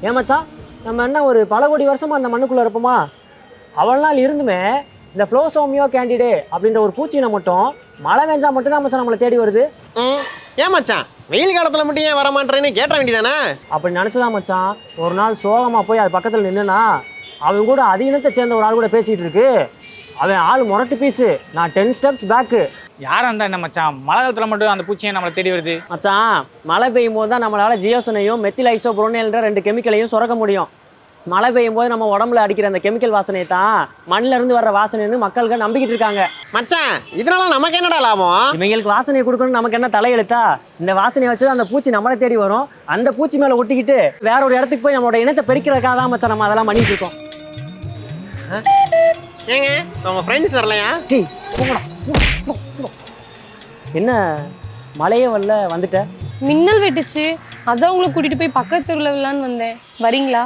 ஏமாச்சான் நம்ம என்ன ஒரு பல கோடி வருஷமா அந்த மண்ணுக்குள்ளே இருப்போமா? அவ்வளோ நாள் இருந்துமே இந்த ஃப்ளோசோமியோ கேண்டிடே அப்படின்ற ஒரு பூச்சினை மட்டும் மழை பெஞ்சா மட்டும்தான் மச்சான் நம்மளை தேடி வருது. ஏமாச்சான் வெயில் காலத்தில் மட்டும் ஏன் வரமாட்டேன்னு கேட்ட வேண்டியதானே? அப்படி நினச்சதான் மச்சான் ஒரு நாள் சோகமாக போய் அது பக்கத்தில் நின்றுனா அவன் கூட அது இனத்தை சேர்ந்த ஒரு ஆள் கூட பேசிகிட்டு இருக்கு. அவன் ஆள் முரட்டு பீஸு, நான் 10 ஸ்டெப்ஸ் பேக்கு. யாராக இருந்தா என்ன மச்சான், மழை காலத்தில் மட்டும் அந்த பூச்சியை நம்மளை தேடி வருது? மச்சான் மழை பெய்யும் போது தான் நம்மளால் ஜியோசனையும் மெத்தில் ஐசோப்ரோனைல்ன்ற 2 கெமிக்கலையும் சுரக்க முடியும். மழை பெய்யும் போது நம்ம உடம்புல அடிக்கிற அந்த கெமிக்கல் வாசனை தான் மண்ணில் இருந்து வர்ற வாசனைன்னு மக்கள்கள் நம்பிக்கிட்டு இருக்காங்க. மச்சான் இதனால நமக்கு என்னடா லாபம்? இவங்களுக்கு வாசனையை கொடுக்கணும், நமக்கு என்ன தலையெழுத்தா? இந்த வாசனையை வச்சு அந்த பூச்சி நம்மளை தேடி வரும். அந்த பூச்சி மேலே ஒட்டிக்கிட்டு வேற ஒரு இடத்துக்கு போய் நம்மளோட இனத்தை பெருக்கிறதுக்காக தான் மச்சான் நம்ம அதெல்லாம் பண்ணிட்டு இருக்கோம். ஏங்க நம்ம ஃப்ரெண்ட்ஸ் வரலையா? என்ன மழையே வரல, வந்துட்ட? மின்னல் வெட்டுச்சு, அதான் உங்களை கூட்டிட்டு போய் பக்கத்து தெருவில் விடலான்னு வந்தேன். வரீங்களா?